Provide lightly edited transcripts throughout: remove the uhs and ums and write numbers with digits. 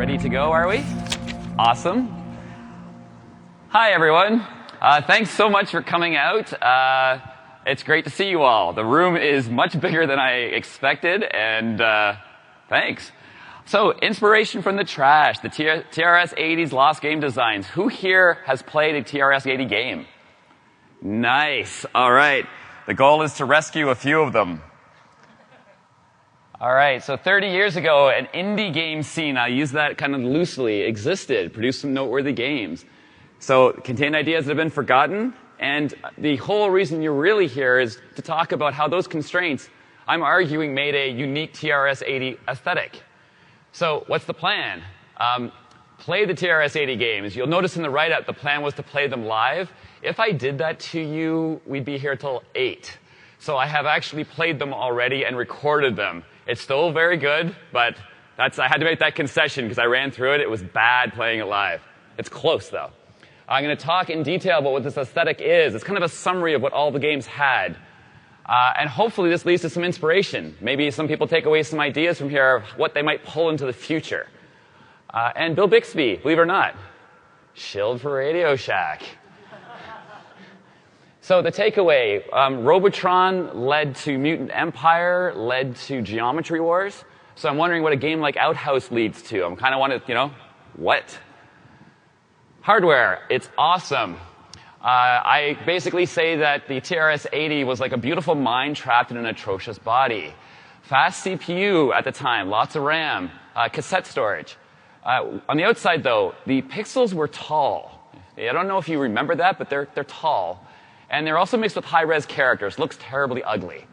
Ready to go, are we? Awesome. Hi, everyone. Thanks so much for coming out. It's great to see you all. The room is much bigger than I expected, and thanks. So, inspiration from the trash, the TRS-80's lost game designs. Who here has played a TRS-80 game? Nice. All right. The goal is to rescue a few of them. All right. So 30 years ago, an indie game scene, I use that kind of loosely, existed, produced some noteworthy games. So contained ideas that have been forgotten. And the whole reason you're really here is to talk about how those constraints, I'm arguing, made a unique TRS-80 aesthetic. So what's the plan? Play the TRS-80 games. You'll notice in the write-up, the plan was to play them live. If I did that to you, we'd be here till 8. So I have actually played them already and recorded them. It's still very good, but I had to make that concession because I ran through it. It was bad playing it live. It's close, though. I'm going to talk in detail about what this aesthetic is. It's kind of a summary of what all the games had. And hopefully this leads to some inspiration. Maybe some people take away some ideas from here of what they might pull into the future. And Bill Bixby, believe it or not, shilled for Radio Shack. So the takeaway, Robotron led to Mutant Empire, led to Geometry Wars. So I'm wondering what a game like Outhouse leads to. I'm kind of want to, what? Hardware, it's awesome. I basically say that the TRS-80 was like a beautiful mind trapped in an atrocious body. Fast CPU at the time, lots of RAM, cassette storage. On the outside, though, the pixels were tall. I don't know if you remember that, but they're tall. And they're also mixed with high-res characters. Looks terribly ugly.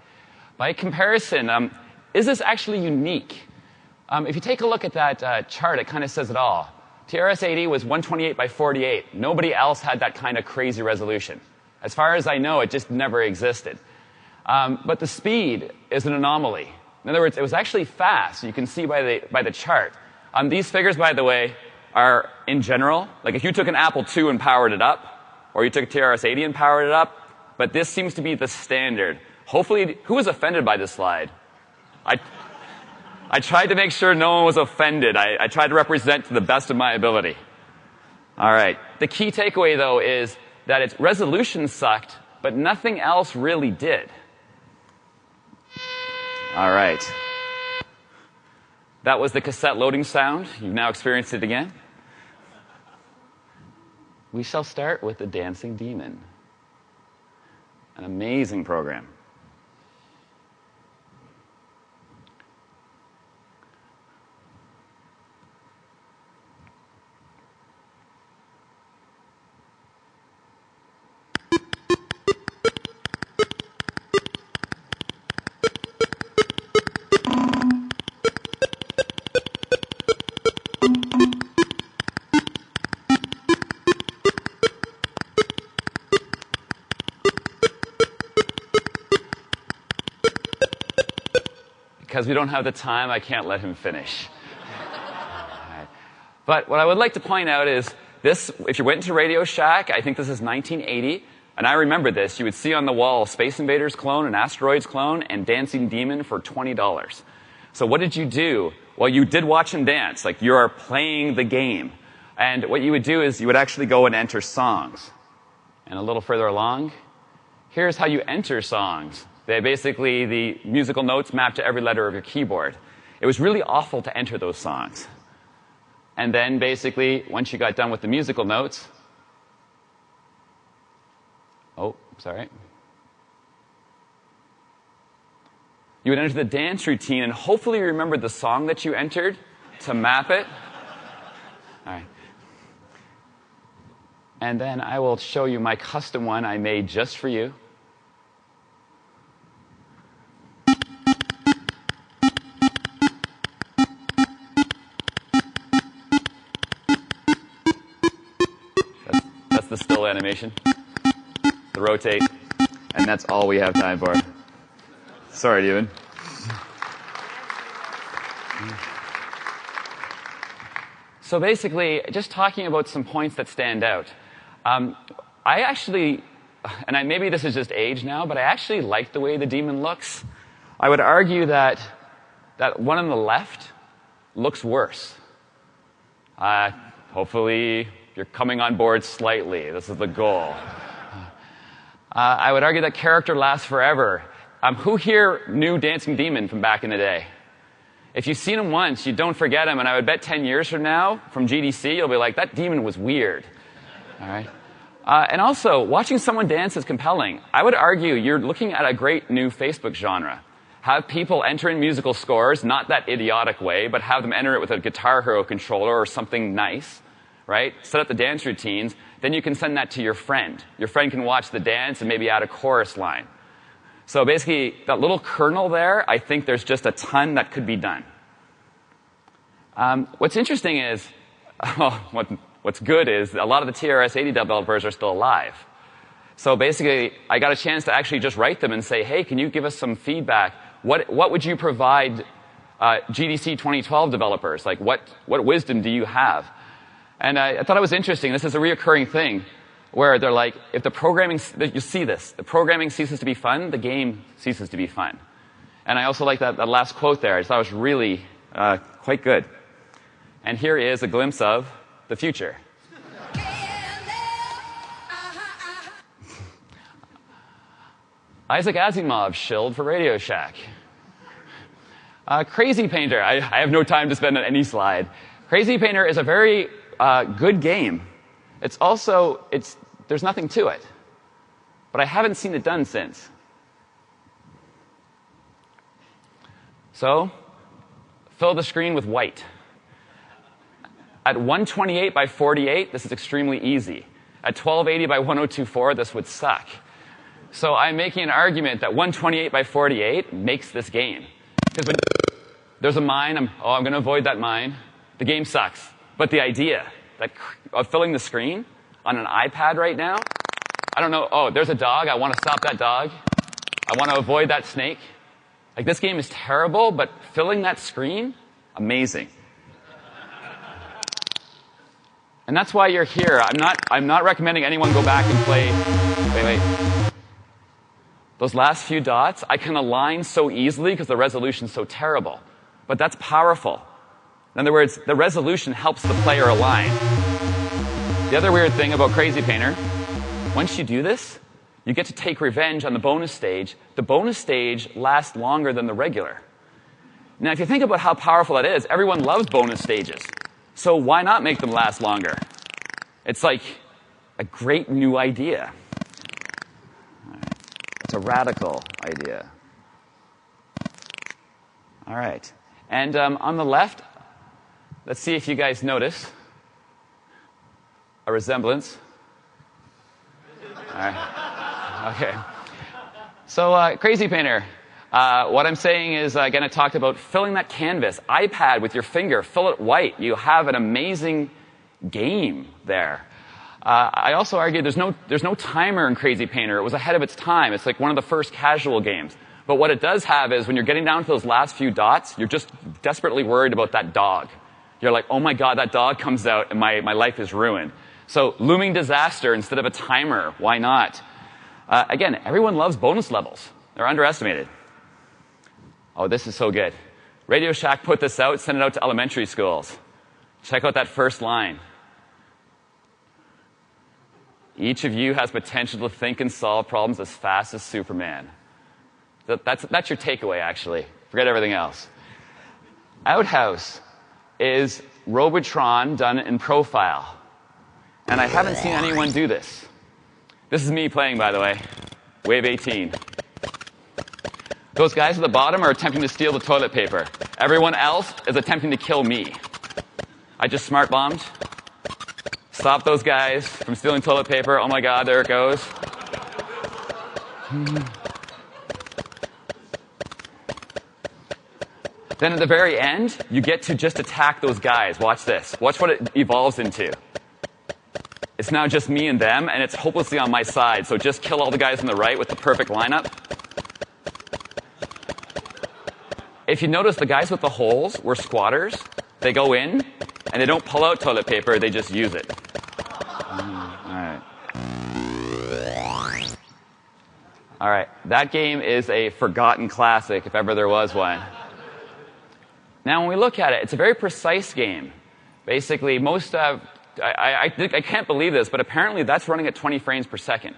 By comparison, is this actually unique? If you take a look at that chart, it kind of says it all. TRS-80 was 128 by 48. Nobody else had that kind of crazy resolution. As far as I know, it just never existed. But the speed is an anomaly. In other words, it was actually fast. You can see by the chart. These figures, by the way, are in general. Like if you took an Apple II and powered it up, or you took a TRS-80 and powered it up, but this seems to be the standard. Hopefully, who was offended by this slide? I tried to make sure no one was offended. I tried to represent to the best of my ability. All right. The key takeaway, though, is that its resolution sucked, but nothing else really did. All right. That was the cassette loading sound. You've now experienced it again. We shall start with The Dancing Demon. An amazing program. Because we don't have the time, I can't let him finish. Right. But what I would like to point out is this, if you went into Radio Shack, I think this is 1980, and I remember this, you would see on the wall Space Invaders clone, an Asteroids clone, and Dancing Demon for $20. So what did you do? Well, you did watch him dance, like you are playing the game. And what you would do is you would actually go and enter songs. And a little further along, here's how you enter songs. They basically, the musical notes map to every letter of your keyboard. It was really awful to enter those songs. And then basically, once you got done with the musical notes, you would enter the dance routine and hopefully you remembered the song that you entered to map it. All right. And then I will show you my custom one I made just for you. The still animation, the rotate, and that's all we have time for. Sorry, Ewan. So basically, just talking about some points that stand out. I actually, and maybe this is just age now, but I actually like the way the demon looks. I would argue that one on the left looks worse. Hopefully, you're coming on board slightly. This is the goal. I would argue that character lasts forever. Who here knew Dancing Demon from back in the day? If you've seen him once, you don't forget him, and I would bet 10 years from now, from GDC, you'll be like, that demon was weird. All right? And also, watching someone dance is compelling. I would argue you're looking at a great new Facebook genre. Have people enter in musical scores, not that idiotic way, but have them enter it with a Guitar Hero controller or something nice, right? Set up the dance routines. Then you can send that to your friend. Your friend can watch the dance and maybe add a chorus line. So basically, that little kernel there, I think there's just a ton that could be done. What's interesting is, what's good is a lot of the TRS-80 developers are still alive. So basically, I got a chance to actually just write them and say, hey, can you give us some feedback? What would you provide GDC 2012 developers? Like, what wisdom do you have? And I thought it was interesting. This is a reoccurring thing where they're like, if the programming, you see this, the programming ceases to be fun, the game ceases to be fun. And I also like that last quote there. I just thought it was really quite good. And here is a glimpse of the future. Isaac Asimov shilled for Radio Shack. Crazy Painter. I have no time to spend on any slide. Crazy Painter is a very good game. It's also, there's nothing to it. But I haven't seen it done since. So, fill the screen with white. At 128 by 48, this is extremely easy. At 1280 by 1024, this would suck. So I'm making an argument that 128 by 48 makes this game. Because when there's a mine, I'm going to avoid that mine. The game sucks. But the idea of filling the screen on an iPad right now, I don't know, oh, there's a dog. I want to stop that dog. I want to avoid that snake. Like, this game is terrible, but filling that screen, amazing. And that's why you're here. I'm not recommending anyone go back and play. Wait. Those last few dots, I can align so easily because the resolution's so terrible. But that's powerful. In other words, the resolution helps the player align. The other weird thing about Crazy Painter, once you do this, you get to take revenge on the bonus stage. The bonus stage lasts longer than the regular. Now, if you think about how powerful that is, everyone loves bonus stages. So why not make them last longer? It's like a great new idea. It's a radical idea. All right. And on the left, let's see if you guys notice a resemblance. All right. Okay. So Crazy Painter. What I'm saying is, again, I talked about filling that canvas, iPad with your finger, fill it white. You have an amazing game there. I also argue there's no timer in Crazy Painter. It was ahead of its time. It's like one of the first casual games. But what it does have is when you're getting down to those last few dots, you're just desperately worried about that dog. You're like, oh my God, that dog comes out and my life is ruined. So looming disaster instead of a timer. Why not? Again, everyone loves bonus levels. They're underestimated. Oh, this is so good. Radio Shack put this out, sent it out to elementary schools. Check out that first line. Each of you has potential to think and solve problems as fast as Superman. That's your takeaway, actually. Forget everything else. Outhouse is Robotron done in profile. And I haven't seen anyone do this. This is me playing, by the way. Wave 18. Those guys at the bottom are attempting to steal the toilet paper. Everyone else is attempting to kill me. I just smart bombed. Stop those guys from stealing toilet paper. Oh my God, there it goes. Then at the very end, you get to just attack those guys. Watch this. Watch what it evolves into. It's now just me and them, and it's hopelessly on my side. So just kill all the guys on the right with the perfect lineup. If you notice, the guys with the holes were squatters. They go in, and they don't pull out toilet paper. They just use it. All right. That game is a forgotten classic, if ever there was one. Now, when we look at it, it's a very precise game. Basically, I can't believe this, but apparently that's running at 20 frames per second.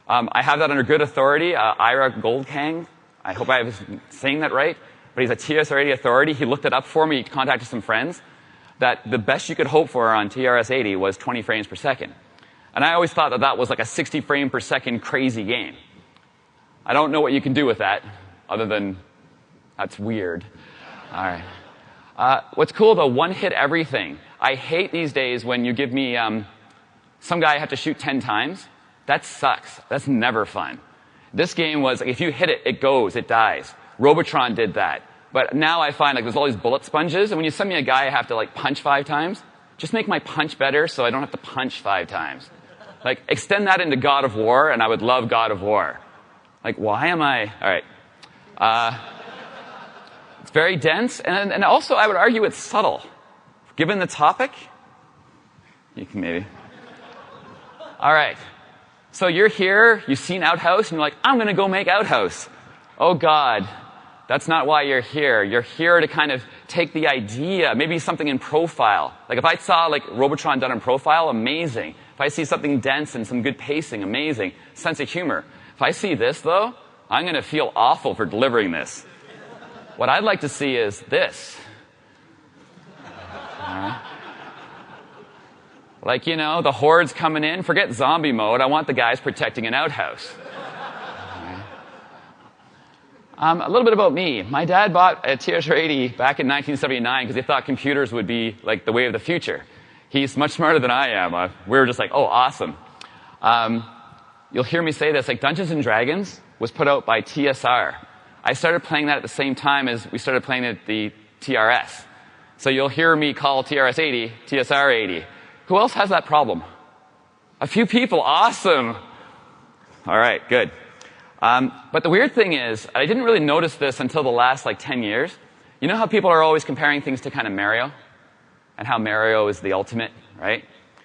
I have that under good authority. Ira Goldkang, I hope I was saying that right, but he's a TRS-80 authority. He looked it up for me. He contacted some friends that the best you could hope for on TRS-80 was 20 frames per second. And I always thought that that was like a 60 frame per second crazy game. I don't know what you can do with that, other than that's weird. All right. What's cool, though, one hit everything. I hate these days when you give me some guy I have to shoot 10 times. That sucks. That's never fun. This game was, if you hit it, it goes, it dies. Robotron did that. But now I find like there's all these bullet sponges, and when you send me a guy I have to like punch 5 times, just make my punch better so I don't have to punch 5 times. Like, extend that into God of War, and I would love God of War. Like, why am I... All right. It's very dense, and also I would argue it's subtle. Given the topic, you can maybe... All right. So you're here, you've seen Outhouse, and you're like, I'm going to go make Outhouse. Oh, God. That's not why you're here. You're here to kind of take the idea, maybe something in profile. Like if I saw like Robotron done in profile, amazing. If I see something dense and some good pacing, amazing. Sense of humor. If I see this, though, I'm going to feel awful for delivering this. What I'd like to see is this. Like, you know, the horde's coming in. Forget zombie mode. I want the guys protecting an outhouse. A little bit about me. My dad bought a TRS-80 back in 1979 because he thought computers would be like the way of the future. He's much smarter than I am. We were just like, oh, awesome. You'll hear me say this, like Dungeons & Dragons was put out by TSR. I started playing that at the same time as we started playing the TRS. So you'll hear me call TRS-80 TSR-80. Who else has that problem? A few people. Awesome. All right, good. But the weird thing is, I didn't really notice this until the last like 10 years. You know how people are always comparing things to kind of Mario? And how Mario is the ultimate, right?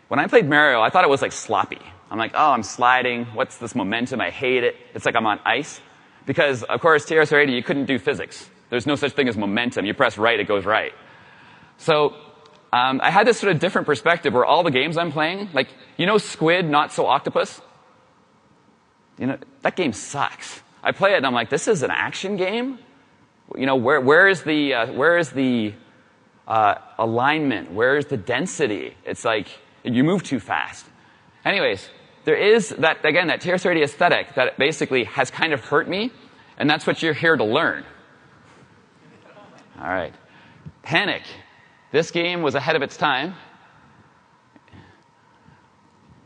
When I played Mario, I thought it was like sloppy. I'm like, oh, I'm sliding. What's this momentum? I hate it. It's like I'm on ice. Because, of course, TRS-80, you couldn't do physics. There's no such thing as momentum. You press right, it goes right. So I had this sort of different perspective where all the games I'm playing, like, you know Squid, Not So Octopus? You know, that game sucks. I play it and I'm like, this is an action game? You know, where is the alignment? Where is the density? It's like, you move too fast. Anyways, there is that, again, that TRS-80 aesthetic that basically has kind of hurt me, and that's what you're here to learn. All right. Panic. This game was ahead of its time.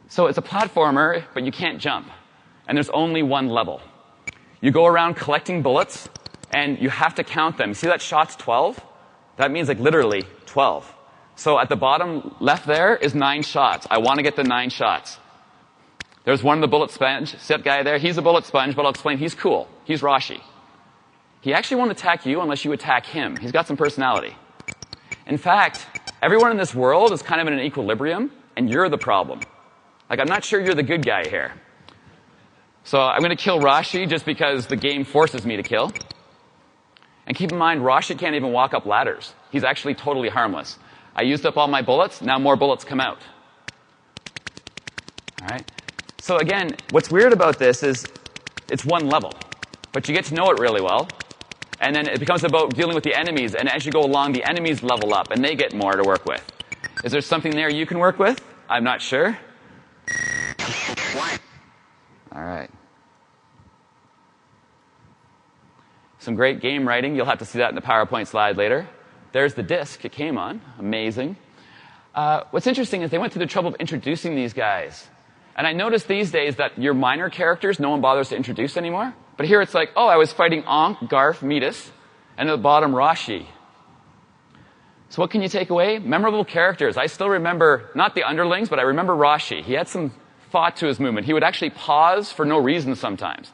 So it's a platformer, but you can't jump. And there's only one level. You go around collecting bullets, and you have to count them. See that shot's 12? That means like literally 12. So at the bottom left there is 9 shots. I want to get the 9 shots. There's one of the bullet sponge set guy there. He's a bullet sponge, but I'll explain. He's cool. He's Rashi. He actually won't attack you unless you attack him. He's got some personality. In fact, everyone in this world is kind of in an equilibrium, and you're the problem. Like, I'm not sure you're the good guy here. So I'm going to kill Rashi just because the game forces me to kill. And keep in mind, Rashi can't even walk up ladders. He's actually totally harmless. I used up all my bullets. Now more bullets come out. All right? So again, what's weird about this is it's one level. But you get to know it really well. And then it becomes about dealing with the enemies. And as you go along, the enemies level up, and they get more to work with. Is there something there you can work with? I'm not sure. All right. Some great game writing. You'll have to see that in the PowerPoint slide later. There's the disc it came on. Amazing. What's interesting is they went through the trouble of introducing these guys. And I noticed these days that your minor characters, no one bothers to introduce anymore. But here it's like, oh, I was fighting Ankh, Garf, Metis, and at the bottom, Rashi. So what can you take away? Memorable characters. I still remember, not the underlings, but I remember Rashi. He had some thought to his movement. He would actually pause for no reason sometimes.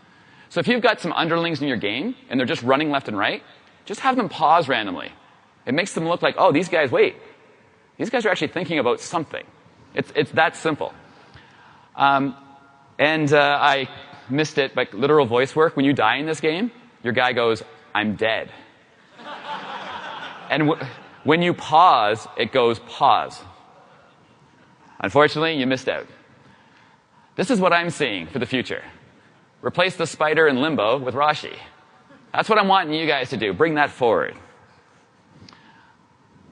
So if you've got some underlings in your game, and they're just running left and right, just have them pause randomly. It makes them look like, oh, these guys, wait. These guys are actually thinking about something. It's that simple. I missed it, but literal voice work. When you die in this game, your guy goes, I'm dead. And When you pause, it goes pause. Unfortunately, you missed out. This is what I'm seeing for the future. Replace the spider in limbo with Rashi. That's what I'm wanting you guys to do. Bring that forward.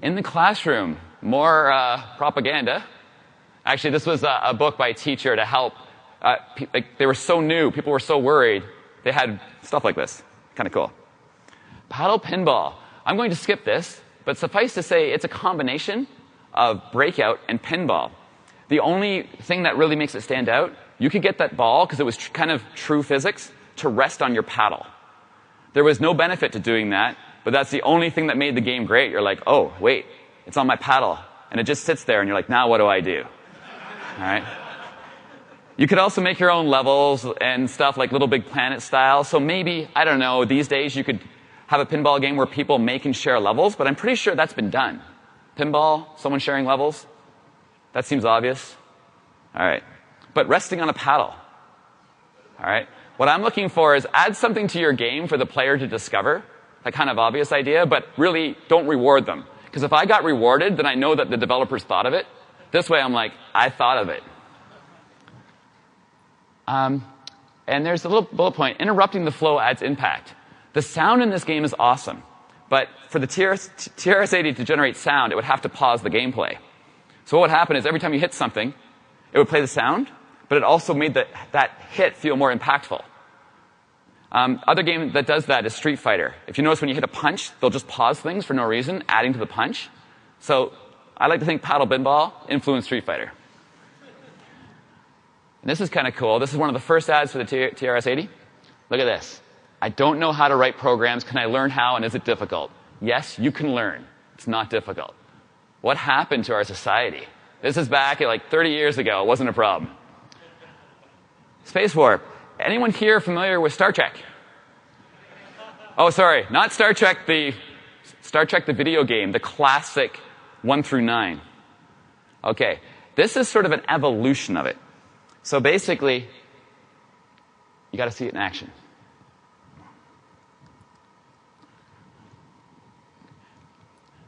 In the classroom, more propaganda. Actually, this was a book by a teacher to help. They were so new, people were so worried. They had stuff like this. Kind of cool. Paddle pinball. I'm going to skip this, but suffice to say, it's a combination of breakout and pinball. The only thing that really makes it stand out, you could get that ball, because it was kind of true physics, to rest on your paddle. There was no benefit to doing that, but that's the only thing that made the game great. You're like, oh, wait, it's on my paddle. And it just sits there, and you're like, now what do I do? All right? You could also make your own levels and stuff like Little Big Planet style. So maybe, I don't know, these days you could have a pinball game where people make and share levels, but I'm pretty sure that's been done. Pinball, someone sharing levels. That seems obvious. All right. But resting on a paddle. All right. What I'm looking for is add something to your game for the player to discover. That kind of obvious idea, but really don't reward them. Because if I got rewarded, then I know that the developers thought of it. This way I'm like, I thought of it. And there's a little bullet point. Interrupting the flow adds impact. The sound in this game is awesome. But for the TRS-80 to generate sound, it would have to pause the gameplay. So what would happen is every time you hit something, it would play the sound, but it also made that hit feel more impactful. Other game that does that is Street Fighter. If you notice when you hit a punch, they'll just pause things for no reason, adding to the punch. So I like to think paddle pinball influenced Street Fighter. And this is kind of cool. This is one of the first ads for the TRS-80. Look at this. I don't know how to write programs. Can I learn how, and is it difficult? Yes, you can learn. It's not difficult. What happened to our society? This is back at like 30 years ago. It wasn't a problem. Space Warp. Anyone here familiar with Star Trek? Oh, sorry. Not Star Trek, the video game, the classic 1 through 9. Okay. This is sort of an evolution of it. So basically, you got to see it in action.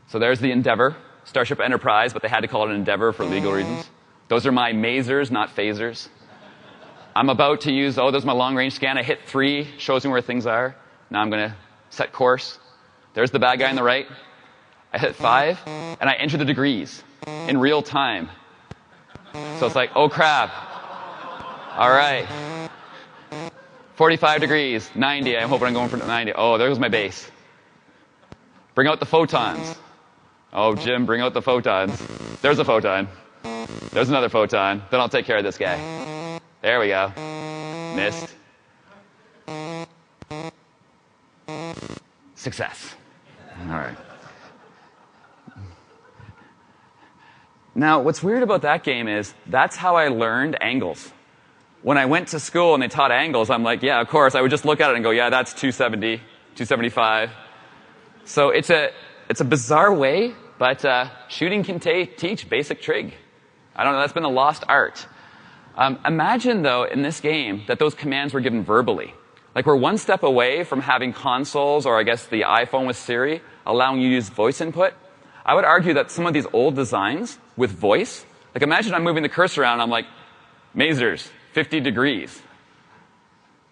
So there's the Endeavour, Starship Enterprise, but they had to call it an Endeavour for legal reasons. Those are my masers, not phasers. I'm about to use, there's my long-range scan. I hit 3, shows me where things are. Now I'm going to set course. There's the bad guy on the right. I hit 5, and I enter the degrees in real time. So it's like, oh crap. All right. 45 degrees, 90. I'm hoping I'm going for 90. Oh, there goes my base. Bring out the photons. Oh, Jim, bring out the photons. There's a photon. There's another photon. Then I'll take care of this guy. There we go. Missed. Success. All right. Now, what's weird about that game is that's how I learned angles. When I went to school and they taught angles, I'm like, yeah, of course. I would just look at it and go, yeah, that's 270, 275. So it's a bizarre way, but shooting can teach basic trig. I don't know, that's been a lost art. Imagine, though, in this game, that those commands were given verbally. Like, we're one step away from having consoles, or I guess the iPhone with Siri, allowing you to use voice input. I would argue that some of these old designs with voice, like imagine I'm moving the cursor around and I'm like, masers, 50 degrees.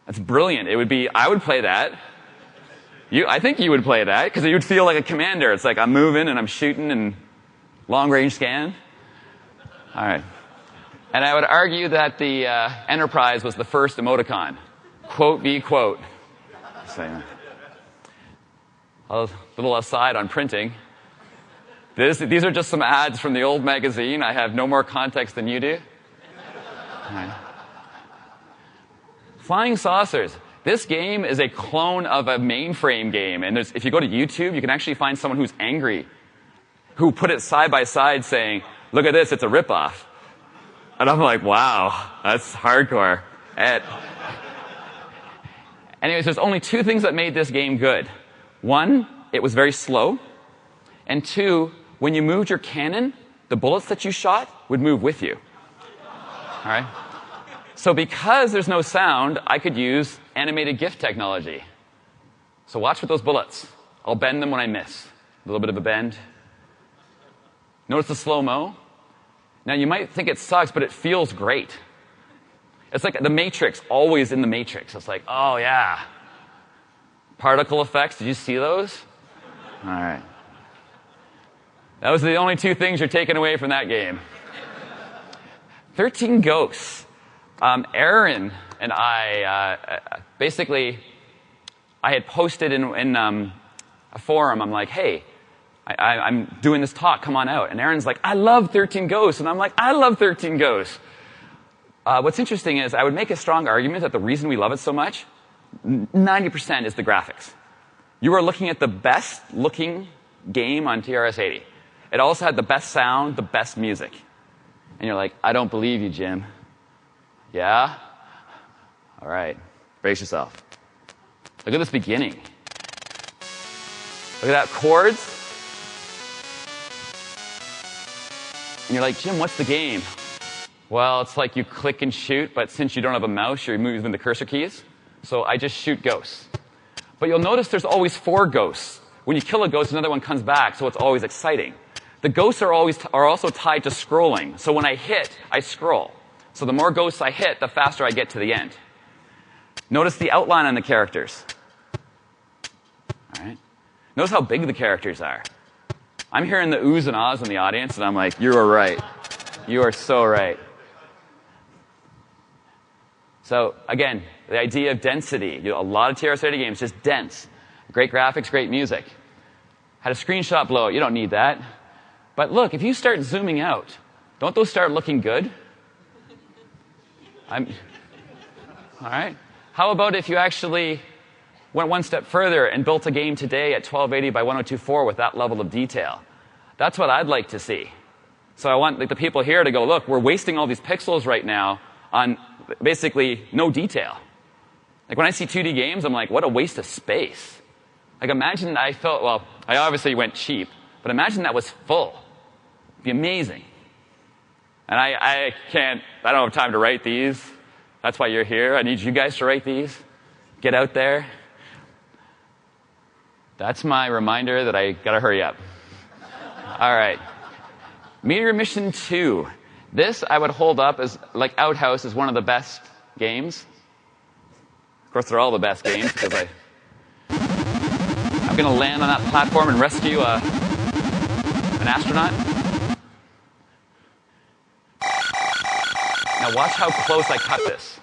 That's brilliant. It would be, I would play that. I think you would play that, because you'd feel like a commander. It's like I'm moving and I'm shooting and long-range scan. All right. And I would argue that the Enterprise was the first emoticon. Quote v. quote. A little aside on printing. These are just some ads from the old magazine. I have no more context than you do. All right. Flying saucers. This game is a clone of a mainframe game. And if you go to YouTube, you can actually find someone who's angry, who put it side by side saying, look at this, it's a ripoff. And I'm like, wow, that's hardcore. Anyways, there's only 2 things that made this game good. 1, it was very slow. And 2, when you moved your cannon, the bullets that you shot would move with you. All right? So because there's no sound, I could use animated GIF technology. So watch with those bullets. I'll bend them when I miss. A little bit of a bend. Notice the slow-mo? Now, you might think it sucks, but it feels great. It's like the Matrix, always in the Matrix. It's like, oh, yeah. Particle effects, did you see those? All right. That was the only two things you're taking away from that game. 13 Ghosts. Aaron and I, basically, I had posted in a forum, I'm like, hey, I'm doing this talk, come on out. And Aaron's like, I love 13 Ghosts. And I'm like, I love 13 Ghosts. What's interesting is I would make a strong argument that the reason we love it so much, 90% is the graphics. You are looking at the best looking game on TRS-80. It also had the best sound, the best music. And you're like, I don't believe you, Jim. Yeah? All right. Brace yourself. Look at this beginning. Look at that chords. And you're like, Jim, what's the game? Well, it's like you click and shoot, but since you don't have a mouse, you're moving the cursor keys. So I just shoot ghosts. But you'll notice there's always 4 ghosts. When you kill a ghost, another one comes back, so it's always exciting. The ghosts are also tied to scrolling. So when I hit, I scroll. So the more ghosts I hit, the faster I get to the end. Notice the outline on the characters. All right. Notice how big the characters are. I'm hearing the oohs and ahs in the audience, and I'm like, you are right. You are so right. So again, the idea of density. A lot of TRS-80 games, just dense. Great graphics, great music. Had a screenshot blowout. You don't need that. But look, if you start zooming out, don't those start looking good? All right. How about if you actually went one step further and built a game today at 1280 by 1024 with that level of detail? That's what I'd like to see. So I want the people here to go, look, we're wasting all these pixels right now on basically no detail. Like when I see 2D games, I'm like, what a waste of space. Like imagine I felt, well, I obviously went cheap, but imagine that was full. It'd be amazing. And I don't have time to write these. That's why you're here. I need you guys to write these. Get out there. That's my reminder that I gotta hurry up. All right. Meteor Mission 2. This I would hold up as, like Outhouse is one of the best games. Of course, they're all the best games because I'm going to land on that platform and rescue an astronaut. Now watch how close I cut this.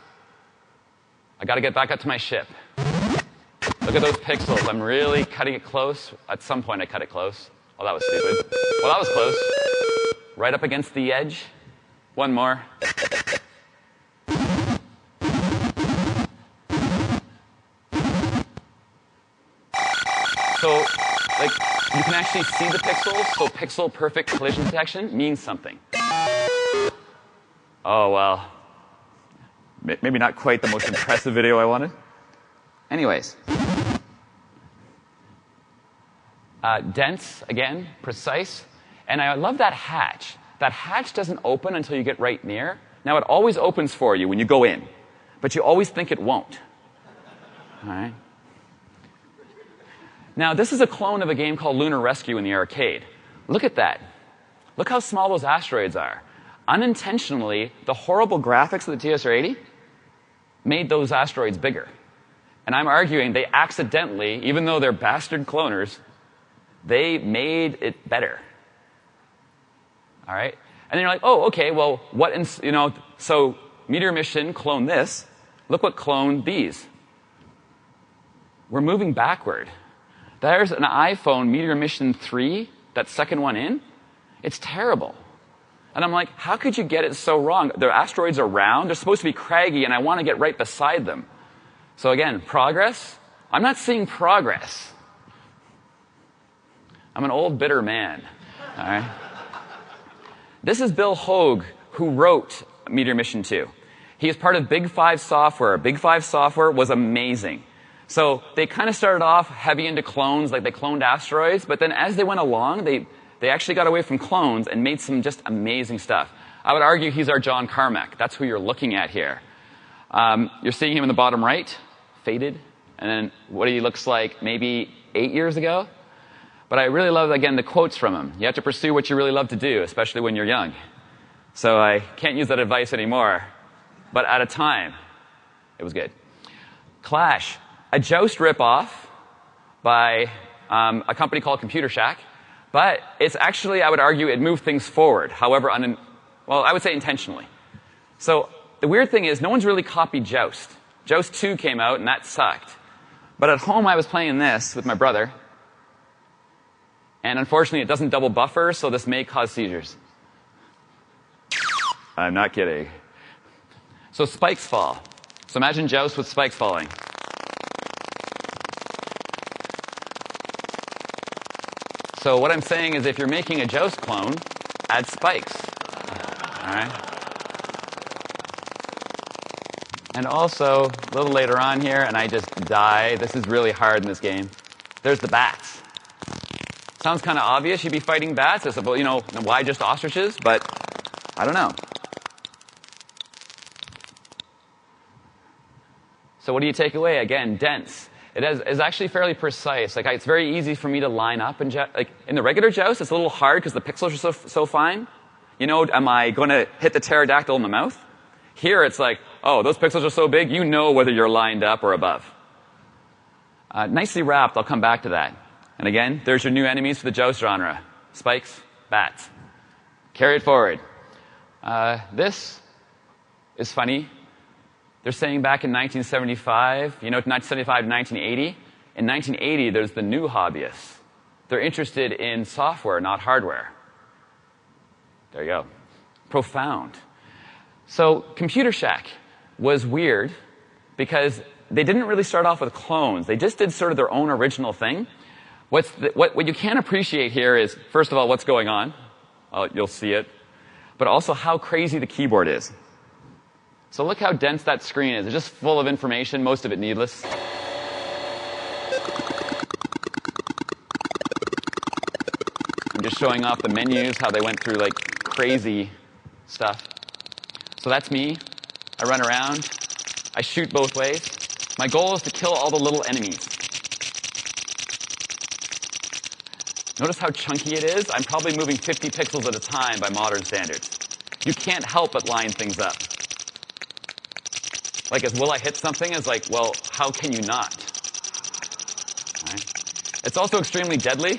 I got to get back up to my ship. Look at those pixels. I'm really cutting it close. At some point, I cut it close. Oh, that was stupid. Well, that was close. Right up against the edge. One more. So, like, you can actually see the pixels, so pixel perfect collision detection means something. Oh, well. Maybe not quite the most impressive video I wanted. Anyways. Dense, again, precise. And I love that hatch. That hatch doesn't open until you get right near. Now, it always opens for you when you go in, but you always think it won't. All right? Now, this is a clone of a game called Lunar Rescue in the arcade. Look at that. Look how small those asteroids are. Unintentionally, the horrible graphics of the TRS-80 made those asteroids bigger. And I'm arguing they accidentally, even though they're bastard cloners, they made it better. All right? And then you're like, oh, okay, well, so Meteor Mission cloned this. Look what cloned these. We're moving backward. There's an iPhone Meteor Mission 3, that second one in. It's terrible. And I'm like, how could you get it so wrong? The asteroids are round. They're supposed to be craggy, and I want to get right beside them. So again, progress? I'm not seeing progress. I'm an old, bitter man. All right? This is Bill Hogue, who wrote Meteor Mission 2. He is part of Big 5 Software. Big 5 Software was amazing. So they kind of started off heavy into clones, like they cloned asteroids, but then as they went along, they actually got away from clones and made some just amazing stuff. I would argue he's our John Carmack. That's who you're looking at here. You're seeing him in the bottom right, faded, and then what he looks like maybe 8 years ago. But I really love, again, the quotes from him. You have to pursue what you really love to do, especially when you're young. So I can't use that advice anymore. But at a time, it was good. Clash, a Joust ripoff by a company called Computer Shack. But it's actually, I would argue, it moved things forward. However, well, I would say intentionally. So the weird thing is, no one's really copied Joust. Joust 2 came out, and that sucked. But at home, I was playing this with my brother. And unfortunately, it doesn't double buffer, so this may cause seizures. I'm not kidding. So spikes fall. So imagine Joust with spikes falling. So what I'm saying is, if you're making a Joust clone, add spikes. All right? And also, a little later on here, and I just die. This is really hard in this game. There's the bats. Sounds kind of obvious. You'd be fighting bats. I suppose, why just ostriches? But I don't know. So what do you take away? Again, dense. It is actually fairly precise. Like, it's very easy for me to line up. And like in the regular Joust, it's a little hard because the pixels are so fine. Am I going to hit the pterodactyl in the mouth? Here, it's like, oh, those pixels are so big, you know whether you're lined up or above. Nicely wrapped. I'll come back to that. And again, there's your new enemies for the Joust genre. Spikes, bats. Carry it forward. This is funny. They're saying back in 1975, 1975 to 1980. In 1980, there's the new hobbyists. They're interested in software, not hardware. There you go. Profound. So Computer Shack was weird because they didn't really start off with clones. They just did sort of their own original thing. What you can't appreciate here is, first of all, what's going on. You'll see it. But also how crazy the keyboard is. So look how dense that screen is. It's just full of information, most of it needless. I'm just showing off the menus, how they went through like crazy stuff. So that's me. I run around. I shoot both ways. My goal is to kill all the little enemies. Notice how chunky it is? I'm probably moving 50 pixels at a time by modern standards. You can't help but line things up. Like, will I hit something? Is like, well, how can you not? Right? It's also extremely deadly.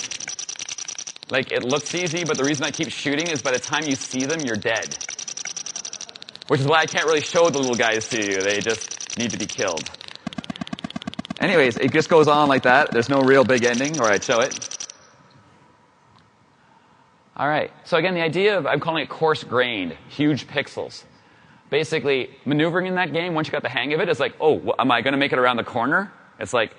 Like, it looks easy, but the reason I keep shooting is by the time you see them, you're dead. Which is why I can't really show the little guys to you. They just need to be killed. Anyways, it just goes on like that. There's no real big ending, or I'd show it. All right. So again, the idea of, I'm calling it coarse-grained, huge pixels. Basically, maneuvering in that game, once you got the hang of it, is like, oh, am I going to make it around the corner? It's like,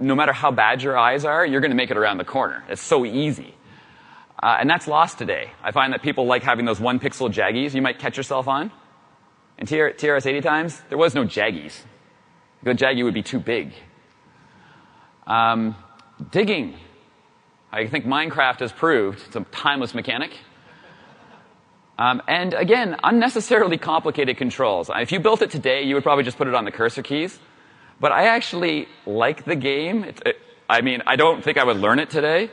no matter how bad your eyes are, you're going to make it around the corner. It's so easy. And that's lost today. I find that people like having those one-pixel jaggies you might catch yourself on. In TRS-80 times, there was no jaggies. The jaggy would be too big. Digging. I think Minecraft has proved it's a timeless mechanic. And again, unnecessarily complicated controls. If you built it today, you would probably just put it on the cursor keys. But I actually like the game. I don't think I would learn it today.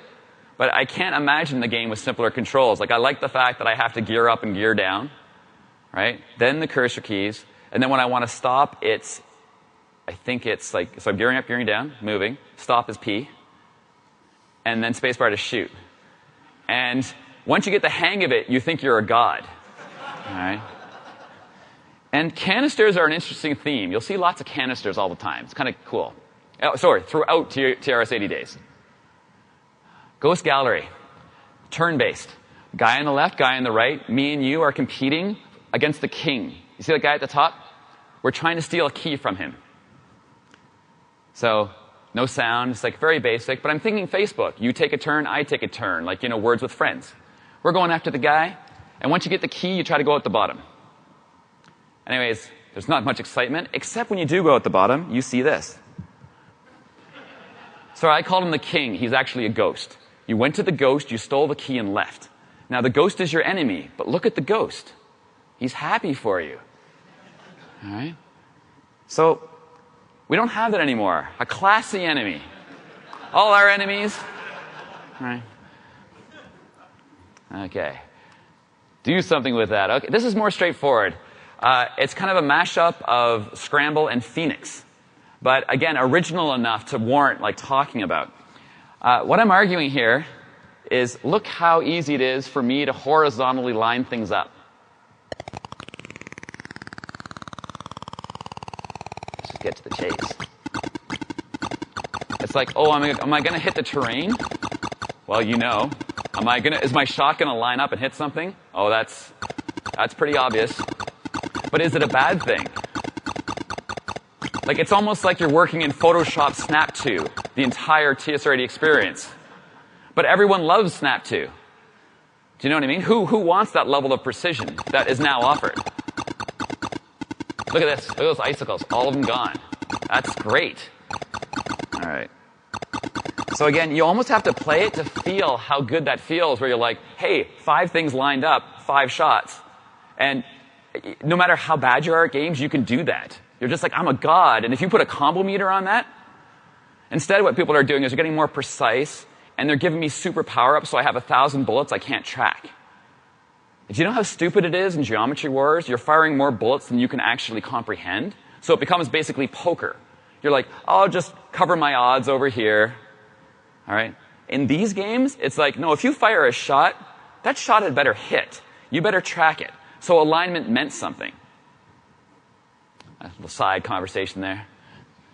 But I can't imagine the game with simpler controls. Like, I like the fact that I have to gear up and gear down. Right? Then the cursor keys. And then when I want to stop, I think it's like, so I'm gearing up, gearing down, moving. Stop is P. And then spacebar to shoot. And once you get the hang of it, you think you're a god. All right? And canisters are an interesting theme. You'll see lots of canisters all the time. It's kind of cool. Throughout TRS-80 days. Ghost Gallery. Turn-based. Guy on the left, guy on the right. Me and you are competing against the king. You see that guy at the top? We're trying to steal a key from him. So, no sound. It's like very basic. But I'm thinking Facebook. You take a turn, I take a turn. Like, words with friends. We're going after the guy. And once you get the key, you try to go out the bottom. Anyways, there's not much excitement. Except when you do go out the bottom, you see this. So I called him the king. He's actually a ghost. You went to the ghost, you stole the key and left. Now the ghost is your enemy. But look at the ghost. He's happy for you. All right? So, we don't have that anymore. A classy enemy. All our enemies right? Okay. Do something with that. Okay, this is more straightforward. It's kind of a mashup of Scramble and Phoenix, but again, original enough to warrant like talking about. What I'm arguing here is look how easy it is for me to horizontally line things up. Let's just get to the chase. It's like, oh, am I going to hit the terrain? Well, you know. Is my shot going to line up and hit something? Oh, that's pretty obvious. But is it a bad thing? Like, it's almost like you're working in Photoshop Snap 2, the entire TRS-80 experience. But everyone loves Snap 2. Do you know what I mean? Who wants that level of precision that is now offered? Look at this. Look at those icicles. All of them gone. That's great. All right. So again, you almost have to play it to feel how good that feels, where you're like, hey, 5 things lined up, 5 shots. And no matter how bad you are at games, you can do that. You're just like, I'm a god. And if you put a combo meter on that, instead what people are doing is they're getting more precise, and they're giving me super power-ups, so I have 1,000 bullets I can't track. Do you know how stupid it is in Geometry Wars? You're firing more bullets than you can actually comprehend. So it becomes basically poker. You're like, oh, I'll just cover my odds over here. All right? In these games, it's like, no, if you fire a shot, that shot had better hit. You better track it. So alignment meant something. A little side conversation there.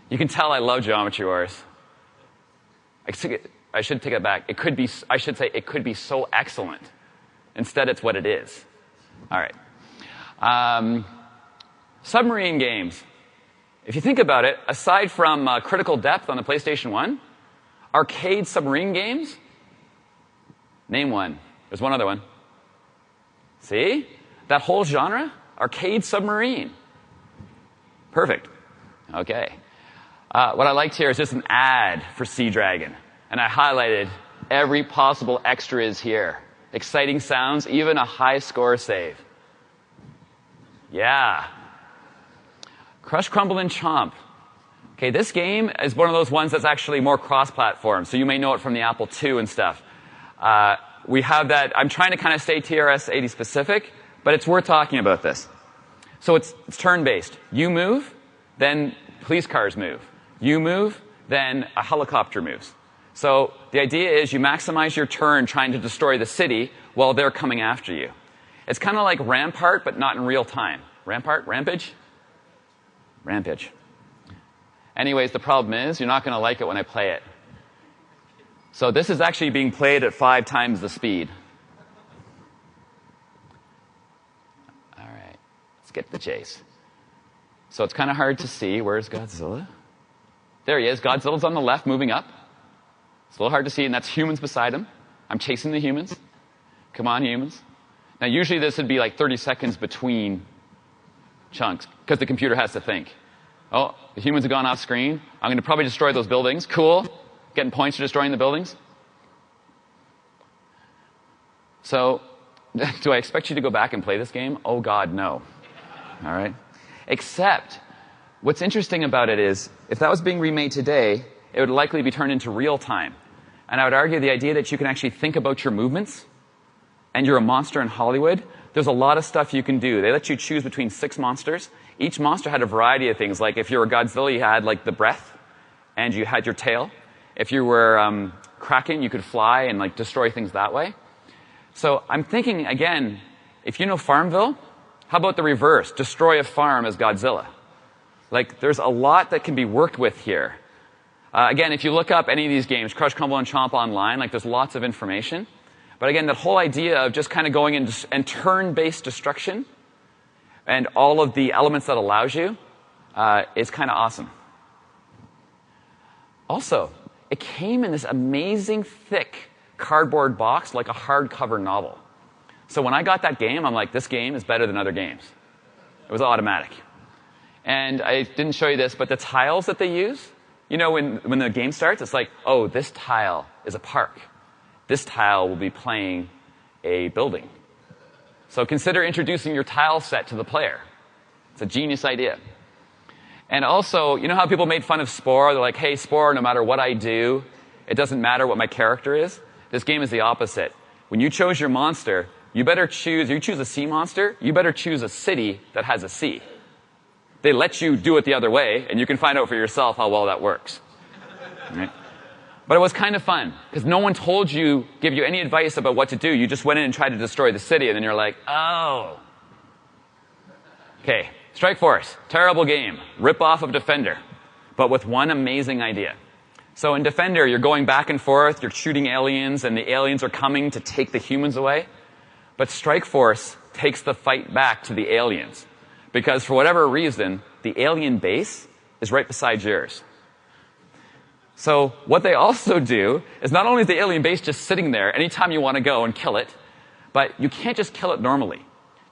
You can tell I love Geometry Wars. I should take it back. I should say it could be so excellent. Instead, it's what it is. All right. Submarine games. If you think about it, aside from Critical Depth on the PlayStation 1, arcade submarine games, name one. There's one other one. See? That whole genre? Arcade submarine. Perfect. Okay. What I liked here is just an ad for Sea Dragon. And I highlighted every possible extra is here. Exciting sounds, even a high score save. Yeah. Crush, Crumble, and Chomp. Okay, this game is one of those ones that's actually more cross-platform, so you may know it from the Apple II and stuff. We have that. I'm trying to kind of stay TRS-80 specific, but it's worth talking about this. So it's turn-based. You move, then police cars move. You move, then a helicopter moves. So the idea is you maximize your turn trying to destroy the city while they're coming after you. It's kind of like Rampart, but not in real time. Rampart? Rampage? Rampage. Anyways, the problem is you're not going to like it when I play it. So this is actually being played at 5 times the speed. All right, let's get to the chase. So it's kind of hard to see. Where's Godzilla? There he is. Godzilla's on the left, moving up. It's a little hard to see, and that's humans beside him. I'm chasing the humans. Come on, humans. Now, usually this would be like 30 seconds between chunks, because the computer has to think. Oh, the humans have gone off screen. I'm going to probably destroy those buildings. Cool. Getting points for destroying the buildings. So, do I expect you to go back and play this game? Oh, God, no. All right? Except, what's interesting about it is, if that was being remade today, it would likely be turned into real time. And I would argue the idea that you can actually think about your movements, and you're a monster in Hollywood, there's a lot of stuff you can do. They let you choose between 6 monsters. Each monster had a variety of things. Like if you were Godzilla, you had like the breath, and you had your tail. If you were Kraken, you could fly and like destroy things that way. So I'm thinking, again, if you know Farmville, how about the reverse? Destroy a farm as Godzilla. Like, there's a lot that can be worked with here. Again, if you look up any of these games, Crush, Crumble, and Chomp online, like there's lots of information. But again, that whole idea of just kind of going in and turn-based destruction and all of the elements that allows you is kind of awesome. Also, it came in this amazing thick cardboard box like a hardcover novel. So when I got that game, I'm like, this game is better than other games. It was automatic. And I didn't show you this, but the tiles that they use, you know, when the game starts, it's like, oh, this tile is a park. This tile will be playing a building. So consider introducing your tile set to the player. It's a genius idea. And also, you know how people made fun of Spore? They're like, hey, Spore, no matter what I do, it doesn't matter what my character is. This game is the opposite. When you chose your monster, you choose a sea monster, you better choose a city that has a sea. They let you do it the other way, and you can find out for yourself how well that works. Right? But it was kind of fun, because no one gave you any advice about what to do. You just went in and tried to destroy the city, and then you're like, oh. Okay, Strike Force, terrible game. Rip-off of Defender, but with one amazing idea. So in Defender, you're going back and forth, you're shooting aliens, and the aliens are coming to take the humans away. But Strike Force takes the fight back to the aliens, because for whatever reason, the alien base is right beside yours. So what they also do is not only is the alien base just sitting there anytime you want to go and kill it, but you can't just kill it normally.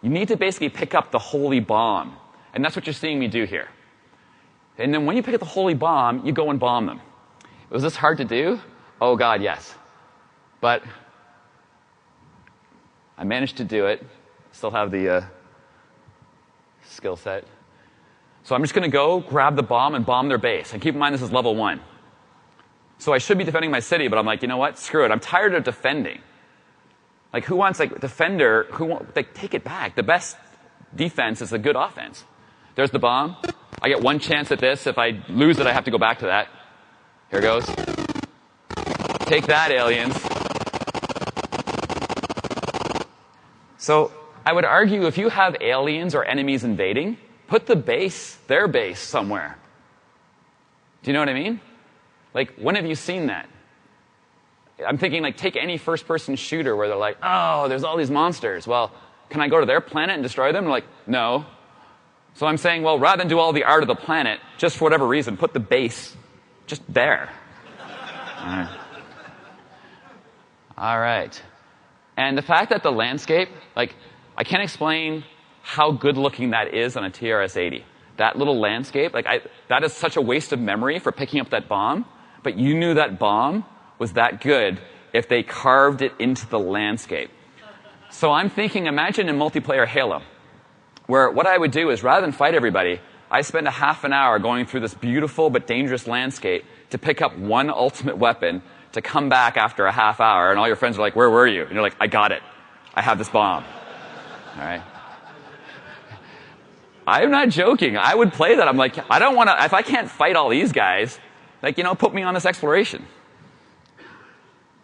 You need to basically pick up the holy bomb. And that's what you're seeing me do here. And then when you pick up the holy bomb, you go and bomb them. Was this hard to do? Oh God, yes. But I managed to do it. Still have the skill set. So I'm just going to go grab the bomb and bomb their base. And keep in mind this is level 1. So I should be defending my city, but I'm like, you know what? Screw it. I'm tired of defending. Like, who wants, like, defender, take it back. The best defense is a good offense. There's the bomb. I get one chance at this. If I lose it, I have to go back to that. Here goes. Take that, aliens. So I would argue if you have aliens or enemies invading, put their base somewhere. Do you know what I mean? Like, when have you seen that? I'm thinking, like, take any first-person shooter where they're like, oh, there's all these monsters. Well, can I go to their planet and destroy them? They're like, no. So I'm saying, well, rather than do all the art of the planet, just for whatever reason, put the base just there. All right. All right. And the fact that the landscape, like, I can't explain how good-looking that is on a TRS-80. That little landscape, like, that is such a waste of memory for picking up that bomb. But you knew that bomb was that good if they carved it into the landscape. So I'm thinking, imagine in multiplayer Halo, where what I would do is rather than fight everybody, I spend a half an hour going through this beautiful but dangerous landscape to pick up one ultimate weapon to come back after a half hour, and all your friends are like, where were you? And you're like, I got it. I have this bomb. All right. I'm not joking. I would play that. I'm like, I don't want to, if I can't fight all these guys, like, you know, put me on this exploration.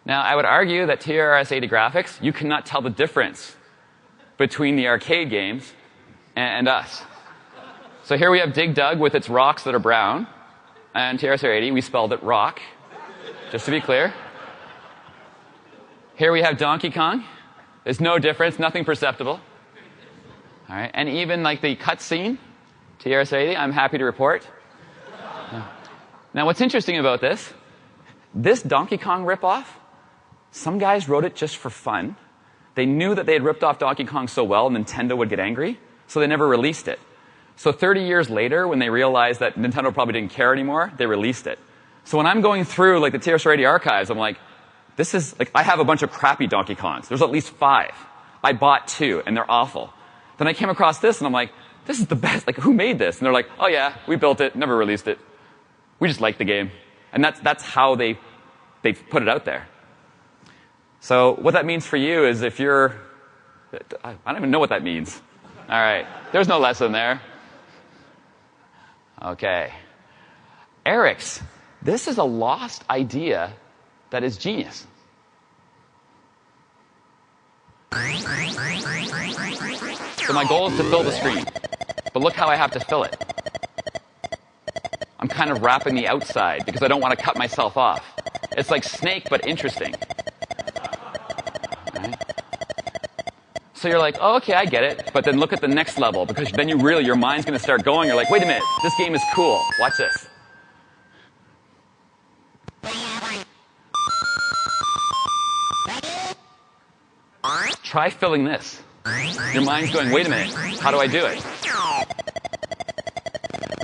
Now, I would argue that TRS-80 graphics, you cannot tell the difference between the arcade games and us. So here we have Dig Dug with its rocks that are brown, and TRS-80, we spelled it rock, just to be clear. Here we have Donkey Kong. There's no difference, nothing perceptible. All right, and even like the cutscene, TRS-80, I'm happy to report. Now, what's interesting about this Donkey Kong ripoff, some guys wrote it just for fun. They knew that they had ripped off Donkey Kong so well, Nintendo would get angry, so they never released it. So 30 years later, when they realized that Nintendo probably didn't care anymore, they released it. So when I'm going through like the TRS-80 archives, I'm like, this is like, I have a bunch of crappy Donkey Kongs. There's at least 5. I bought 2, and they're awful. Then I came across this, and I'm like, this is the best. Like, who made this? And they're like, oh yeah, we built it, never released it. We just like the game. And that's how they put it out there. So what that means for you is if you're, I don't even know what that means. All right, there's no lesson there. Okay. Eric's, this is a lost idea that is genius. So my goal is to fill the screen. But look how I have to fill it. I'm kind of wrapping the outside because I don't want to cut myself off. It's like Snake, but interesting. Right? So you're like, oh, okay, I get it. But then look at the next level, because then your mind's going to start going. You're like, wait a minute, this game is cool. Watch this. Try filling this. Your mind's going, wait a minute, how do I do it?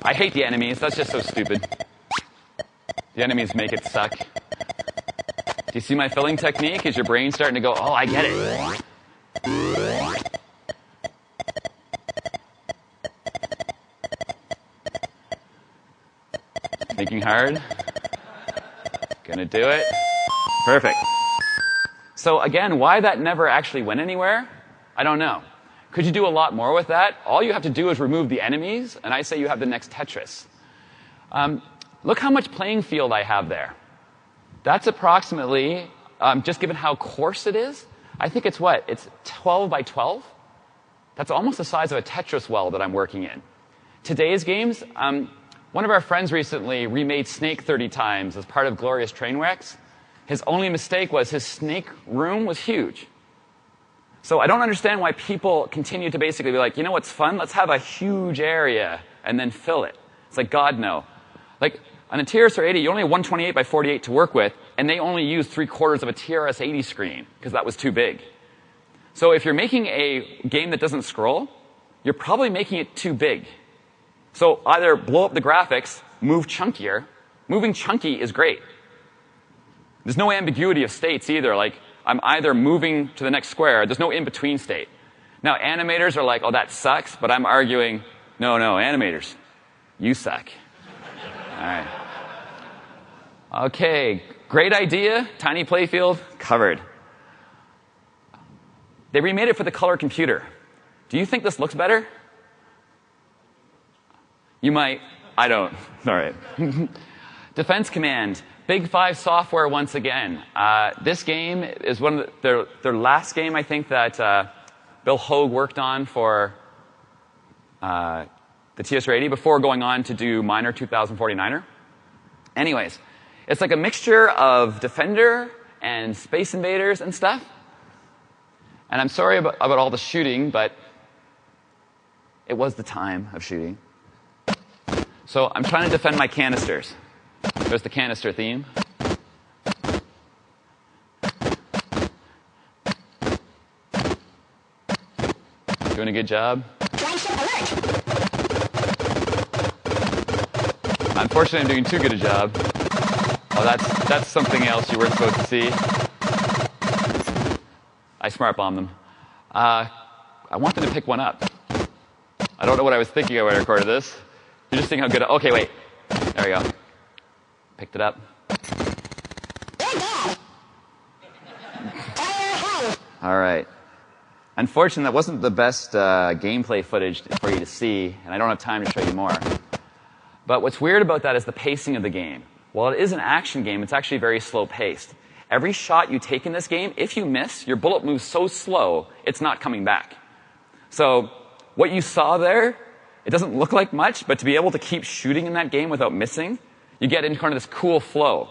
I hate the enemies. That's just so stupid. The enemies make it suck. Do you see my filling technique? Is your brain starting to go, oh, I get it. Thinking hard. Gonna do it. Perfect. So again, why that never actually went anywhere, I don't know. Could you do a lot more with that? All you have to do is remove the enemies, and I say you have the next Tetris. Look how much playing field I have there. That's approximately, just given how coarse it is, I think it's what? It's 12 by 12? That's almost the size of a Tetris well that I'm working in. Today's games, one of our friends recently remade Snake 30 times as part of Glorious Trainwrecks. His only mistake was his Snake room was huge. So I don't understand why people continue to basically be like, you know what's fun? Let's have a huge area and then fill it. It's like, God, no. Like, on a TRS-80, you only have 128 by 48 to work with, and they only use 3/4 of a TRS-80 screen, because that was too big. So if you're making a game that doesn't scroll, you're probably making it too big. So either blow up the graphics, move chunkier. Moving chunky is great. There's no ambiguity of states either. Like, I'm either moving to the next square. There's no in-between state. Now, animators are like, oh, that sucks, but I'm arguing, no, animators, you suck. All right. Okay, great idea. Tiny playfield, covered. They remade it for the color computer. Do you think this looks better? You might. I don't. All right. Defense Command. Big Five software once again. This game is one of their last game, I think, that Bill Hogue worked on for the TRS-80 before going on to do Miner 2049er. Anyways, it's like a mixture of Defender and Space Invaders and stuff. And I'm sorry about all the shooting, but it was the time of shooting. So I'm trying to defend my canisters. There's the canister theme. Doing a good job. Unfortunately, I'm doing too good a job. Oh, that's something else you weren't supposed to see. I smart bombed them. I want them to pick one up. I don't know what I was thinking when I recorded this. You're just seeing how good. Okay, wait. There we go. Picked it up. All right. Unfortunately, that wasn't the best gameplay footage for you to see, and I don't have time to show you more. But what's weird about that is the pacing of the game. While it is an action game, it's actually very slow paced. Every shot you take in this game, if you miss, your bullet moves so slow, it's not coming back. So what you saw there, it doesn't look like much, but to be able to keep shooting in that game without missing, you get into kind of this cool flow.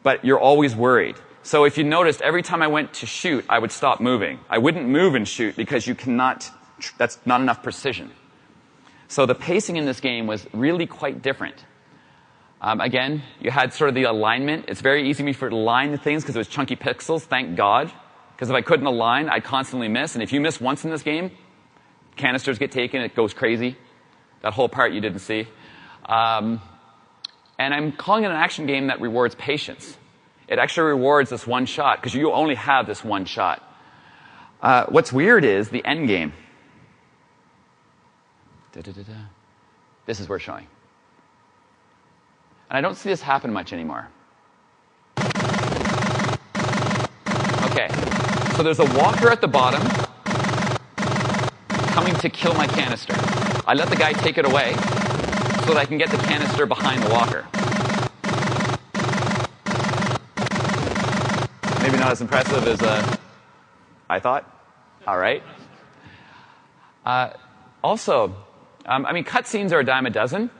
But you're always worried. So if you noticed, every time I went to shoot, I would stop moving. I wouldn't move and shoot because you cannot, that's not enough precision. So the pacing in this game was really quite different. Again, you had sort of the alignment. It's very easy for me to align the things because it was chunky pixels, thank God. Because if I couldn't align, I'd constantly miss. And if you miss once in this game, canisters get taken, it goes crazy. That whole part you didn't see. And I'm calling it an action game that rewards patience. It actually rewards this one shot because you only have this one shot. What's weird is the end game. This is worth showing. And I don't see this happen much anymore. Okay, so there's a walker at the bottom coming to kill my canister. I let the guy take it away so that I can get the canister behind the walker. Maybe not as impressive as I thought. All right. Also, I mean, cutscenes are a dime a dozen.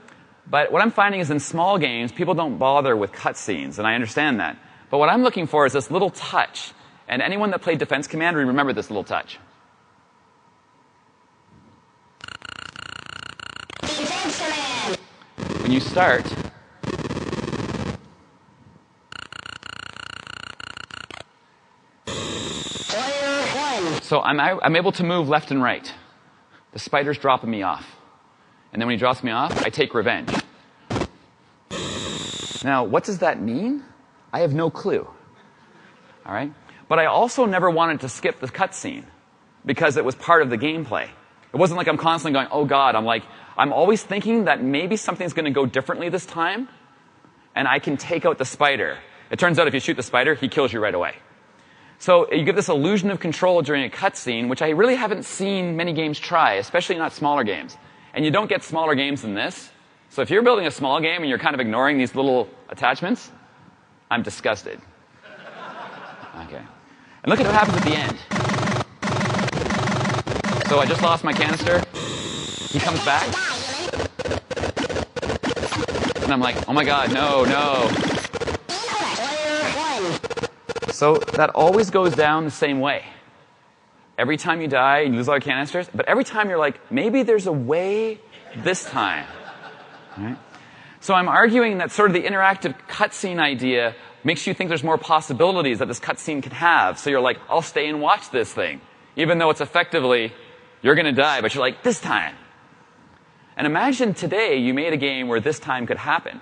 But what I'm finding is in small games, people don't bother with cutscenes, and I understand that. But what I'm looking for is this little touch. And anyone that played Defense Command will remember this little touch. Defense Command! When you start, so I'm able to move left and right. The spider's dropping me off. And then when he drops me off, I take revenge. Now, what does that mean? I have no clue. All right? But I also never wanted to skip the cutscene because it was part of the gameplay. It wasn't like I'm constantly going, oh God. I'm always thinking that maybe something's going to go differently this time, and I can take out the spider. It turns out if you shoot the spider, he kills you right away. So you get this illusion of control during a cutscene, which I really haven't seen many games try, especially not smaller games. And you don't get smaller games than this. So if you're building a small game and you're kind of ignoring these little attachments, I'm disgusted. Okay. And look at what happens at the end. So I just lost my canister. He comes back. And I'm like, oh my god, no, no. So that always goes down the same way. Every time you die, you lose all your canisters. But every time you're like, maybe there's a way this time. Right? So I'm arguing that sort of the interactive cutscene idea makes you think there's more possibilities that this cutscene can have. So you're like, I'll stay and watch this thing. Even though it's effectively, you're going to die, but you're like, this time. And imagine today you made a game where this time could happen.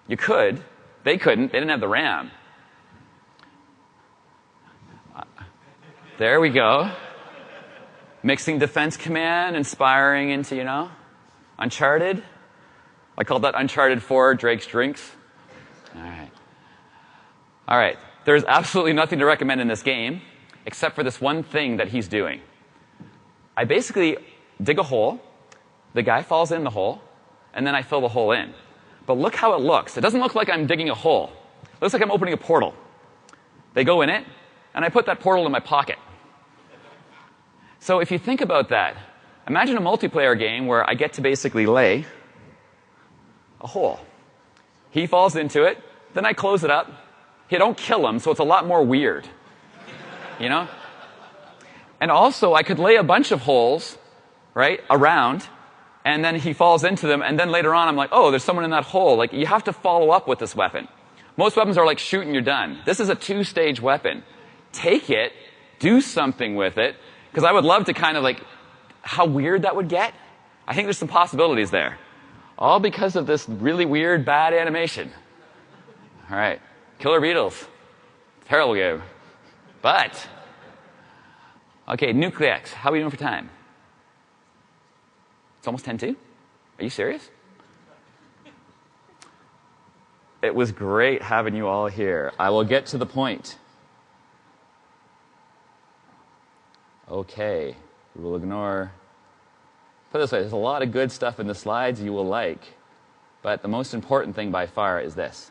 You could. They couldn't. They didn't have the RAM. There we go. Mixing Defense Command, inspiring into, Uncharted. I called that Uncharted 4 Drake's Drinks. All right. There's absolutely nothing to recommend in this game except for this one thing that he's doing. I basically dig a hole, the guy falls in the hole, and then I fill the hole in. But look how it looks. It doesn't look like I'm digging a hole. It looks like I'm opening a portal. They go in it, and I put that portal in my pocket. So if you think about that, imagine a multiplayer game where I get to basically lay a hole. He falls into it, then I close it up. You don't kill him, so it's a lot more weird. And also, I could lay a bunch of holes, right, around, and then he falls into them, and then later on I'm like, oh, there's someone in that hole. Like, you have to follow up with this weapon. Most weapons are like, shoot and you're done. This is a two-stage weapon. Take it, do something with it, because I would love to kind of like, how weird that would get. I think there's some possibilities there. All because of this really weird, bad animation. All right. Killer Beetles. Terrible game. But, okay, Nuclex. How are we doing for time? It's almost 10-2? Are you serious? It was great having you all here. I will get to the point. Okay, we will ignore. Put it this way, there's a lot of good stuff in the slides you will like, but the most important thing by far is this.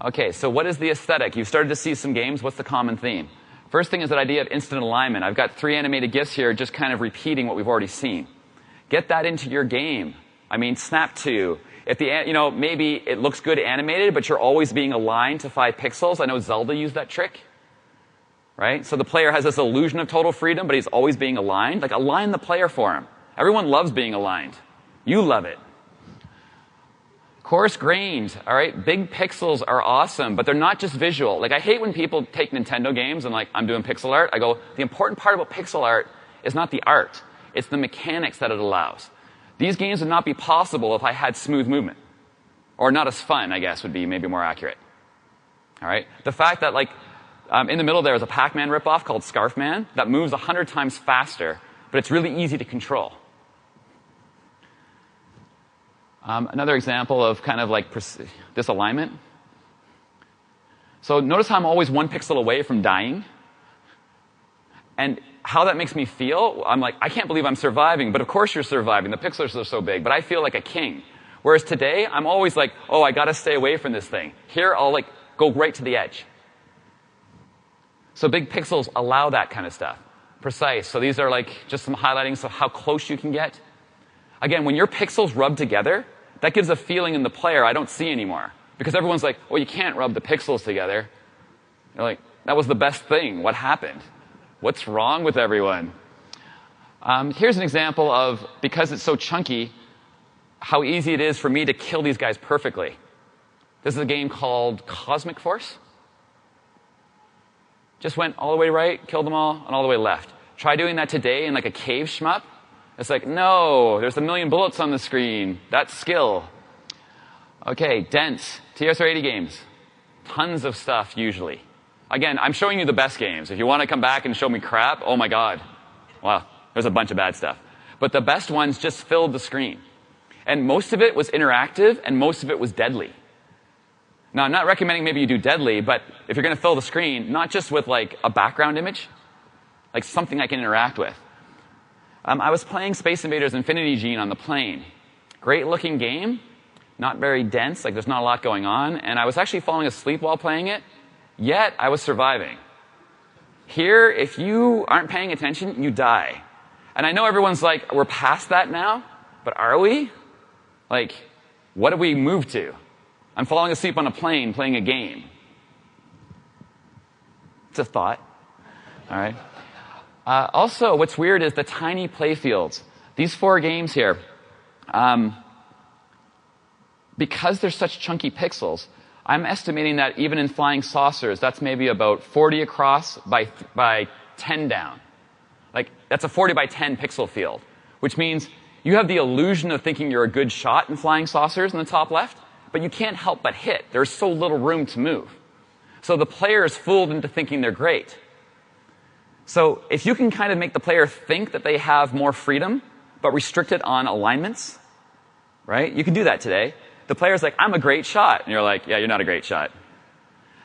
Okay, so what is the aesthetic? You've started to see some games. What's the common theme? First thing is that idea of instant alignment. I've got 3 animated GIFs here just kind of repeating what we've already seen. Get that into your game. I mean, snap to. If maybe it looks good animated, but you're always being aligned to 5 pixels. I know Zelda used that trick. Right? So the player has this illusion of total freedom, but he's always being aligned. Like, align the player for him. Everyone loves being aligned. You love it. Coarse grained, all right? Big pixels are awesome, but they're not just visual. Like, I hate when people take Nintendo games and like, I'm doing pixel art. I go, the important part about pixel art is not the art. It's the mechanics that it allows. These games would not be possible if I had smooth movement. Or not as fun, I guess, would be maybe more accurate. All right? The fact that, like, in the middle there is a Pac-Man ripoff called Scarf Man that moves 100 times faster, but it's really easy to control. Another example of kind of like disalignment. So notice how I'm always 1 pixel away from dying. And how that makes me feel, I'm like, I can't believe I'm surviving, but of course you're surviving. The pixels are so big, but I feel like a king. Whereas today, I'm always like, oh, I gotta stay away from this thing. Here, I'll like go right to the edge. So big pixels allow that kind of stuff. Precise. So these are like just some highlighting of how close you can get. Again, when your pixels rub together, that gives a feeling in the player I don't see anymore. Because everyone's like, well, you can't rub the pixels together. You're like, that was the best thing. What happened? What's wrong with everyone? Here's an example of, because it's so chunky, how easy it is for me to kill these guys perfectly. This is a game called Cosmic Force. Just went all the way right, killed them all, and all the way left. Try doing that today in like a cave shmup. It's like, no, there's 1,000,000 bullets on the screen. That's skill. Okay, dense. TRS-80 games. Tons of stuff, usually. Again, I'm showing you the best games. If you want to come back and show me crap, oh my god. Wow, there's a bunch of bad stuff. But the best ones just filled the screen. And most of it was interactive, and most of it was deadly. Now, I'm not recommending maybe you do deadly, but if you're going to fill the screen, not just with like a background image, like something I can interact with. I was playing Space Invaders Infinity Gene on the plane. Great looking game, not very dense, like there's not a lot going on, and I was actually falling asleep while playing it, yet I was surviving. Here, if you aren't paying attention, you die. And I know everyone's like, we're past that now, but are we? Like, what have we moved to? I'm falling asleep on a plane playing a game. It's a thought. All right. Also, what's weird is the tiny playfields. These 4 games here, because they're such chunky pixels, I'm estimating that even in Flying Saucers, that's maybe about 40 across by 10 down. Like, that's a 40 by 10 pixel field, which means you have the illusion of thinking you're a good shot in Flying Saucers in the top left, but you can't help but hit. There's so little room to move. So the player is fooled into thinking they're great. So if you can kind of make the player think that they have more freedom, but restrict it on alignments, right? You can do that today. The player's like, I'm a great shot. And you're like, yeah, you're not a great shot.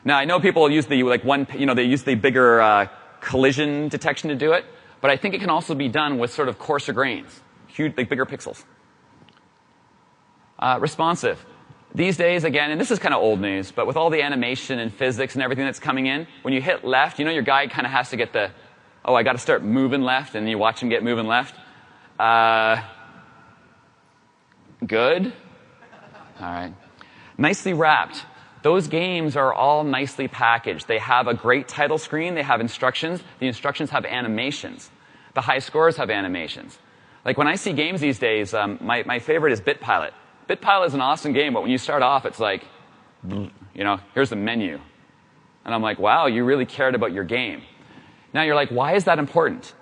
Now, I know people use the, like, they use the bigger collision detection to do it, but I think it can also be done with sort of coarser grains, huge, like bigger pixels. Responsive. These days, again, and this is kind of old news, but with all the animation and physics and everything that's coming in, when you hit left, you know your guy kind of has to get the, oh, I got to start moving left, and you watch him get moving left. Good. All right. Nicely wrapped. Those games are all nicely packaged. They have a great title screen. They have instructions. The instructions have animations. The high scores have animations. Like when I see games these days, my favorite is BitPilot. BitPilot is an awesome game, but when you start off, it's like, you know, here's the menu. And I'm like, wow, you really cared about your game. Now you're like, why is that important?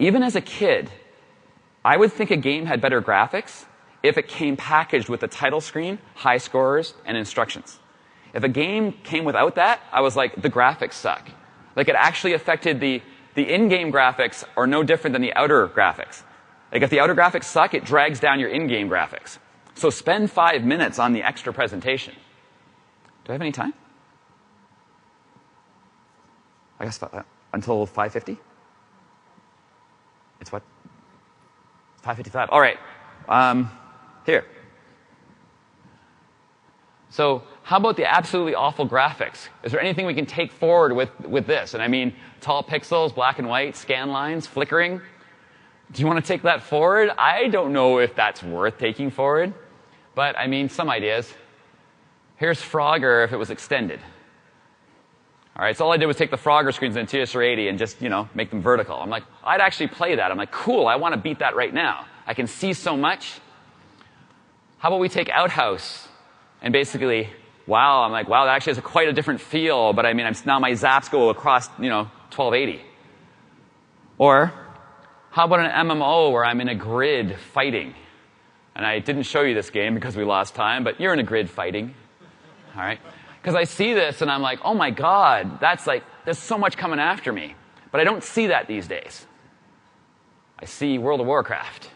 Even as a kid, I would think a game had better graphics if it came packaged with a title screen, high scores, and instructions. If a game came without that, I was like, the graphics suck. Like it actually affected the in-game graphics are no different than the outer graphics. Like if the outer graphics suck, it drags down your in-game graphics. So spend 5 minutes on the extra presentation. Do I have any time? I guess until 5:50? It's what? 5:55. All right. Here. So how about the absolutely awful graphics? Is there anything we can take forward with this? And I mean tall pixels, black and white, scan lines, flickering. Do you want to take that forward? I don't know if that's worth taking forward. But, I mean, some ideas. Here's Frogger if it was extended. All right, so all I did was take the Frogger screens in TRS-80 and just, you know, make them vertical. I'm like, I'd actually play that. I'm like, cool, I want to beat that right now. I can see so much. How about we take Outhouse and basically, wow, I'm like, wow, that actually has quite a different feel, but I mean, now my zaps go across, you know, 1280. Or, how about an MMO where I'm in a grid fighting? And I didn't show you this game because we lost time, but you're in a grid fighting. All right? Because I see this and I'm like, oh my God, that's like, there's so much coming after me. But I don't see that these days. I see World of Warcraft.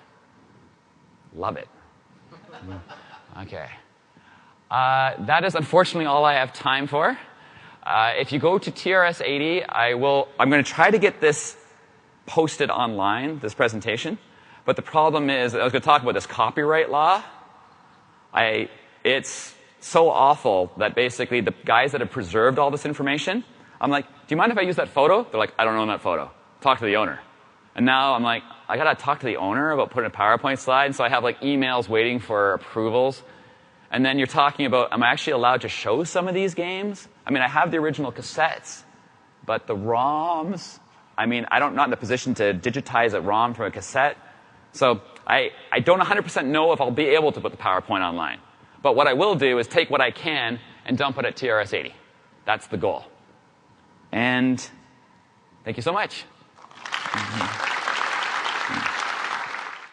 Love it. Okay. That is unfortunately all I have time for. If you go to TRS-80, I'm going to try to get this posted online, this presentation. But the problem is, I was going to talk about this copyright law. It's so awful that basically the guys that have preserved all this information, I'm like, do you mind if I use that photo? They're like, I don't own that photo. Talk to the owner. And now I'm like, I got to talk to the owner about putting a PowerPoint slide. And so I have like emails waiting for approvals. And then you're talking about, am I actually allowed to show some of these games? I mean, I have the original cassettes, but the ROMs, I mean, I'm not in the position to digitize a ROM from a cassette. So I don't 100% know if I'll be able to put the PowerPoint online. But what I will do is take what I can and dump it at TRS-80. That's the goal. And thank you so much.